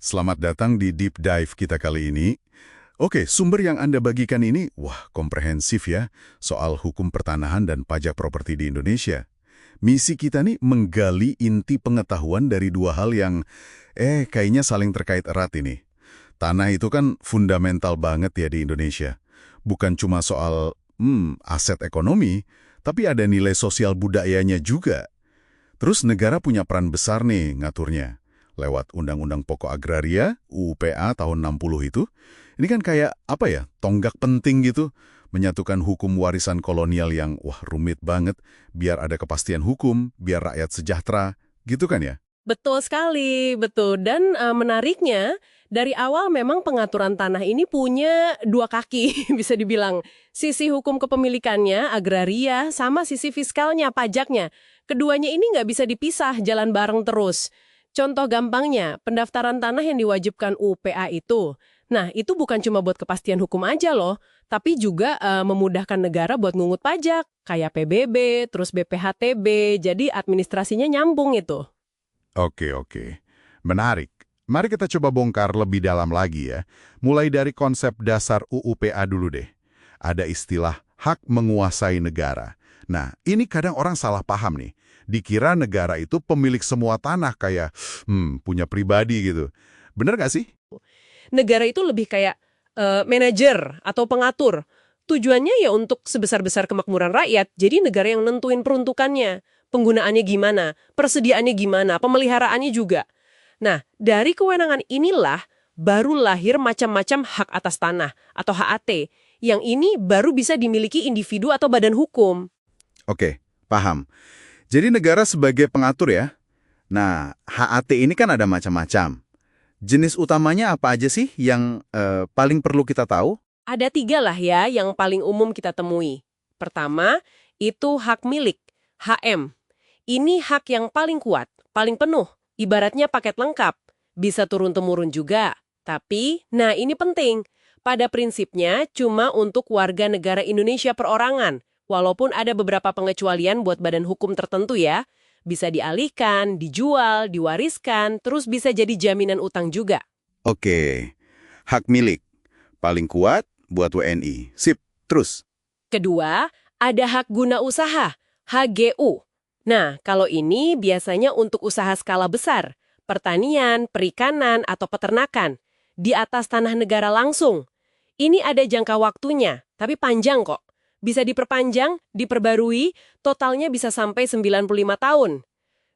Selamat datang di Deep Dive kita kali ini. Oke, sumber yang Anda bagikan ini, wah, komprehensif ya, soal hukum pertanahan dan pajak properti di Indonesia. Misi kita nih menggali inti pengetahuan dari dua hal yang, kayaknya saling terkait erat ini. Tanah itu kan fundamental banget ya di Indonesia. Bukan cuma soal, aset ekonomi, tapi ada nilai sosial budayanya juga. Terus negara punya peran besar nih ngaturnya. Lewat Undang-Undang Pokok Agraria, UUPA tahun 60 itu. Ini kan kayak, tonggak penting gitu. Menyatukan hukum warisan kolonial yang, rumit banget. Biar ada kepastian hukum, biar rakyat sejahtera. Gitu kan ya? Betul sekali, betul. Dan menariknya, dari awal memang pengaturan tanah ini punya dua kaki, bisa dibilang. Sisi hukum kepemilikannya, agraria, sama sisi fiskalnya, pajaknya. Keduanya ini nggak bisa dipisah, jalan bareng terus. Contoh gampangnya, pendaftaran tanah yang diwajibkan UPA itu. Nah, itu bukan cuma buat kepastian hukum aja loh, tapi juga memudahkan negara buat ngungut pajak, kayak PBB, terus BPHTB, jadi administrasinya nyambung itu. Oke. Menarik. Mari kita coba bongkar lebih dalam lagi ya. Mulai dari konsep dasar UUPA dulu deh. Ada istilah hak menguasai negara. Nah, ini kadang orang salah paham nih. Dikira negara itu pemilik semua tanah kayak, punya pribadi gitu. Bener nggak sih? Negara itu lebih kayak manajer atau pengatur. Tujuannya ya untuk sebesar-besar kemakmuran rakyat, jadi negara yang nentuin peruntukannya, penggunaannya gimana, persediaannya gimana, pemeliharaannya juga. Nah, dari kewenangan inilah baru lahir macam-macam hak atas tanah atau HAT, yang ini baru bisa dimiliki individu atau badan hukum. Oke, paham. Jadi negara sebagai pengatur ya. Nah, HAT ini kan ada macam-macam. Jenis utamanya apa aja sih yang paling perlu kita tahu? Ada 3 lah ya yang paling umum kita temui. Pertama, itu hak milik, HM. Ini hak yang paling kuat, paling penuh, ibaratnya paket lengkap. Bisa turun-temurun juga. Tapi, nah ini penting, pada prinsipnya cuma untuk warga negara Indonesia perorangan, walaupun ada beberapa pengecualian buat badan hukum tertentu ya. Bisa dialihkan, dijual, diwariskan, terus bisa jadi jaminan utang juga. Oke, hak milik. Paling kuat buat WNI. Sip, terus. Kedua, ada hak guna usaha, HGU. Nah, kalau ini biasanya untuk usaha skala besar, pertanian, perikanan, atau peternakan, di atas tanah negara langsung. Ini ada jangka waktunya, tapi panjang kok. Bisa diperpanjang, diperbarui, totalnya bisa sampai 95 tahun.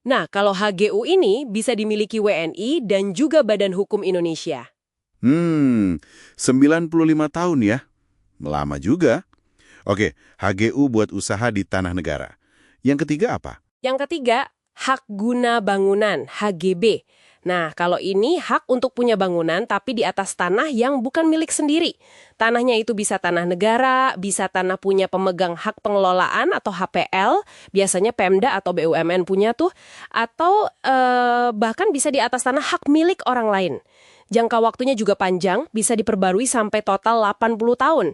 Nah, kalau HGU ini bisa dimiliki WNI dan juga Badan Hukum Indonesia. 95 tahun ya. Lama juga. Oke, HGU buat usaha di tanah negara. Yang ketiga apa? Yang ketiga, hak guna bangunan, HGB. Nah, kalau ini hak untuk punya bangunan tapi di atas tanah yang bukan milik sendiri. Tanahnya itu bisa tanah negara, bisa tanah punya pemegang hak pengelolaan atau HPL, biasanya Pemda atau BUMN punya tuh, atau bahkan bisa di atas tanah hak milik orang lain. Jangka waktunya juga panjang, bisa diperbarui sampai total 80 tahun.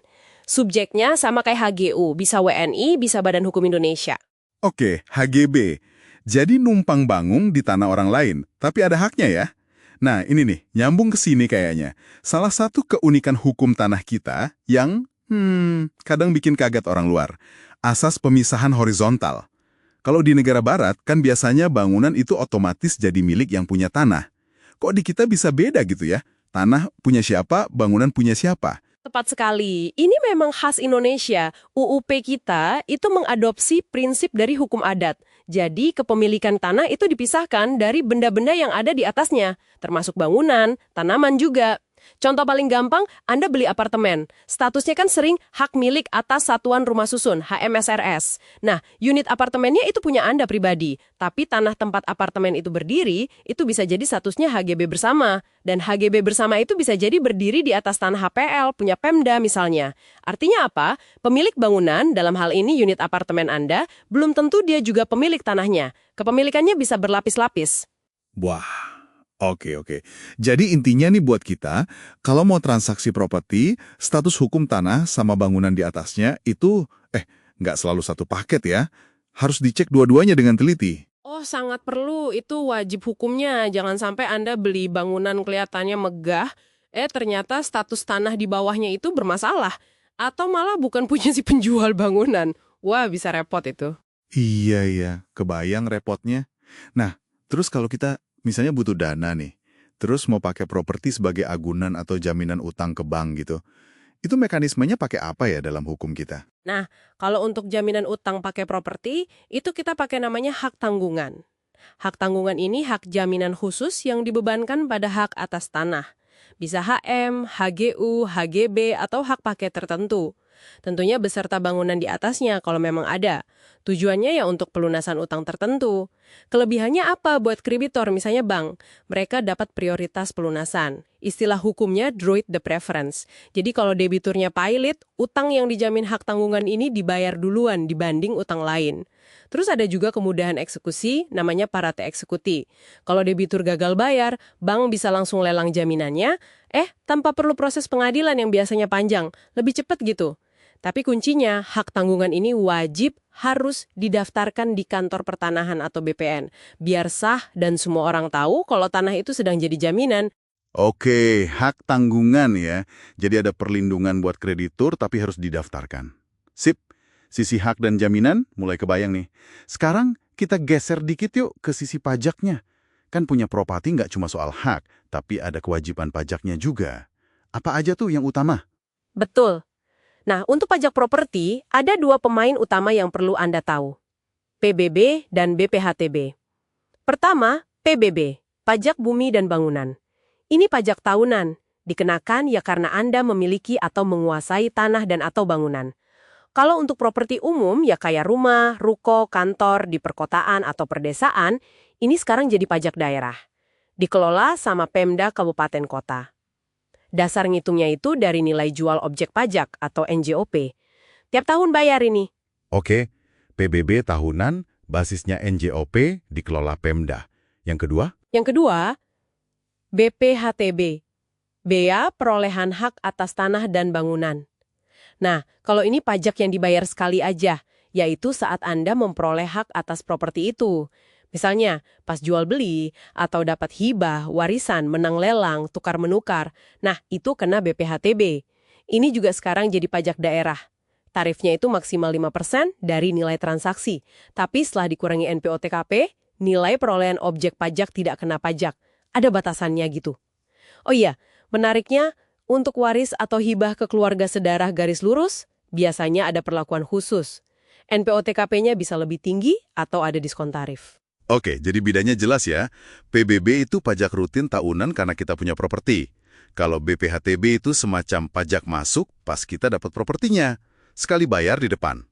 Subjeknya sama kayak HGU, bisa WNI, bisa Badan Hukum Indonesia. Oke, HGB. Jadi numpang bangun di tanah orang lain, tapi ada haknya ya. Nah, ini nih, nyambung ke sini kayaknya. Salah satu keunikan hukum tanah kita yang, kadang bikin kaget orang luar. Asas pemisahan horizontal. Kalau di negara barat, kan biasanya bangunan itu otomatis jadi milik yang punya tanah. Kok di kita bisa beda gitu ya? Tanah punya siapa, bangunan punya siapa? Tepat sekali. Ini memang khas Indonesia. UUP kita itu mengadopsi prinsip dari hukum adat. Jadi kepemilikan tanah itu dipisahkan dari benda-benda yang ada di atasnya, termasuk bangunan, tanaman juga. Contoh paling gampang, Anda beli apartemen. Statusnya kan sering hak milik atas Satuan Rumah Susun, HMSRS. Nah, unit apartemennya itu punya Anda pribadi. Tapi tanah tempat apartemen itu berdiri, itu bisa jadi statusnya HGB bersama. Dan HGB bersama itu bisa jadi berdiri di atas tanah HPL, punya Pemda misalnya. Artinya apa? Pemilik bangunan, dalam hal ini unit apartemen Anda, belum tentu dia juga pemilik tanahnya. Kepemilikannya bisa berlapis-lapis. Wah. Oke. Jadi intinya nih buat kita, kalau mau transaksi properti, status hukum tanah sama bangunan di atasnya itu, nggak selalu satu paket ya. Harus dicek dua-duanya dengan teliti. Oh, sangat perlu. Itu wajib hukumnya. Jangan sampai Anda beli bangunan kelihatannya megah, ternyata status tanah di bawahnya itu bermasalah. Atau malah bukan punya si penjual bangunan. Wah, bisa repot itu. Iya, iya. Kebayang repotnya. Nah, terus kalau kita misalnya butuh dana nih, terus mau pakai properti sebagai agunan atau jaminan utang ke bank gitu, itu mekanismenya pakai apa ya dalam hukum kita? Nah, kalau untuk jaminan utang pakai properti, itu kita pakai namanya hak tanggungan. Hak tanggungan ini hak jaminan khusus yang dibebankan pada hak atas tanah. Bisa HM, HGU, HGB, atau hak pakai tertentu. Tentunya beserta bangunan di atasnya kalau memang ada. Tujuannya ya untuk pelunasan utang tertentu. Kelebihannya apa buat kreditor, misalnya bank? Mereka dapat prioritas pelunasan. Istilah hukumnya droit de preference. Jadi kalau debiturnya pailit, utang yang dijamin hak tanggungan ini dibayar duluan dibanding utang lain. Terus ada juga kemudahan eksekusi, namanya parate eksekuti. Kalau debitur gagal bayar, bank bisa langsung lelang jaminannya, tanpa perlu proses pengadilan yang biasanya panjang, lebih cepat gitu. Tapi kuncinya, hak tanggungan ini wajib harus didaftarkan di kantor pertanahan atau BPN, biar sah dan semua orang tahu kalau tanah itu sedang jadi jaminan. Oke, hak tanggungan ya. Jadi ada perlindungan buat kreditur tapi harus didaftarkan. Sip, sisi hak dan jaminan mulai kebayang nih. Sekarang kita geser dikit yuk ke sisi pajaknya. Kan punya properti nggak cuma soal hak, tapi ada kewajiban pajaknya juga. Apa aja tuh yang utama? Betul. Nah, untuk pajak properti, ada dua pemain utama yang perlu Anda tahu. PBB dan BPHTB. Pertama, PBB, pajak bumi dan bangunan. Ini pajak tahunan, dikenakan ya karena Anda memiliki atau menguasai tanah dan atau bangunan. Kalau untuk properti umum, ya kayak rumah, ruko, kantor, di perkotaan atau perdesaan, ini sekarang jadi pajak daerah. Dikelola sama Pemda Kabupaten Kota. Dasar ngitungnya itu dari nilai jual objek pajak atau NJOP. Tiap tahun bayar ini. Oke, PBB tahunan, basisnya NJOP, dikelola Pemda. Yang kedua? Yang kedua, BPHTB. Bea perolehan hak atas tanah dan bangunan. Nah, kalau ini pajak yang dibayar sekali aja, yaitu saat Anda memperoleh hak atas properti itu. Misalnya, pas jual beli, atau dapat hibah, warisan, menang lelang, tukar-menukar. Nah, itu kena BPHTB. Ini juga sekarang jadi pajak daerah. Tarifnya itu maksimal 5% dari nilai transaksi. Tapi setelah dikurangi NPOTKP, nilai perolehan objek pajak tidak kena pajak. Ada batasannya gitu. Oh iya, menariknya, untuk waris atau hibah ke keluarga sedarah garis lurus, biasanya ada perlakuan khusus. NPOTKP-nya bisa lebih tinggi atau ada diskon tarif. Oke, jadi bedanya jelas ya. PBB itu pajak rutin tahunan karena kita punya properti. Kalau BPHTB itu semacam pajak masuk pas kita dapat propertinya. Sekali bayar di depan.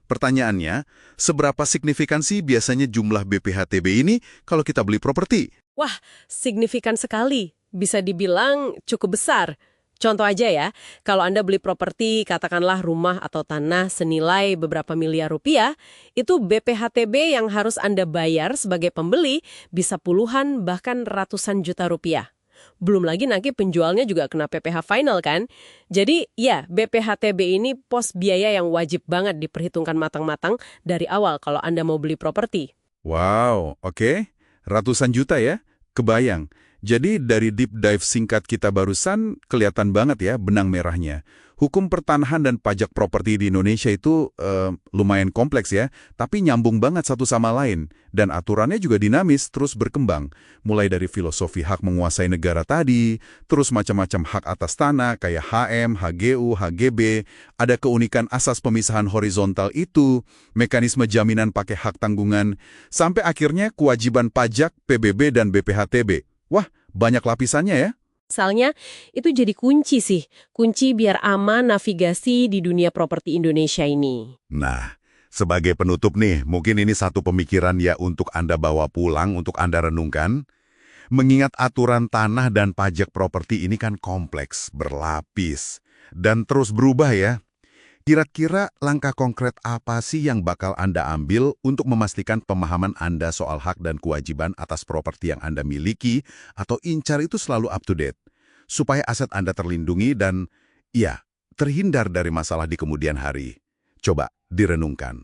Pertanyaannya, seberapa signifikan sih biasanya jumlah BPHTB ini kalau kita beli properti? Wah, signifikan sekali. Bisa dibilang cukup besar. Contoh aja ya, kalau Anda beli properti, katakanlah rumah atau tanah senilai beberapa miliar rupiah, itu BPHTB yang harus Anda bayar sebagai pembeli bisa puluhan bahkan ratusan juta rupiah. Belum lagi nanti penjualnya juga kena PPh final kan? Jadi ya, BPHTB ini pos biaya yang wajib banget diperhitungkan matang-matang dari awal kalau Anda mau beli properti. Wow, oke. Ratusan juta ya? Kebayang. Jadi dari deep dive singkat kita barusan, kelihatan banget ya benang merahnya. Hukum pertanahan dan pajak properti di Indonesia itu lumayan kompleks ya, tapi nyambung banget satu sama lain. Dan aturannya juga dinamis, terus berkembang. Mulai dari filosofi hak menguasai negara tadi, terus macam-macam hak atas tanah kayak HM, HGU, HGB, ada keunikan asas pemisahan horizontal itu, mekanisme jaminan pakai hak tanggungan, sampai akhirnya kewajiban pajak, PBB, dan BPHTB. Wah, banyak lapisannya ya. Misalnya, itu jadi kunci sih. Kunci biar aman navigasi di dunia properti Indonesia ini. Nah, sebagai penutup nih, mungkin ini satu pemikiran ya untuk Anda bawa pulang, untuk Anda renungkan. Mengingat aturan tanah dan pajak properti ini kan kompleks, berlapis, dan terus berubah ya. Kira-kira langkah konkret apa sih yang bakal Anda ambil untuk memastikan pemahaman Anda soal hak dan kewajiban atas properti yang Anda miliki atau incar itu selalu up to date, supaya aset Anda terlindungi dan, ya, terhindar dari masalah di kemudian hari? Coba direnungkan.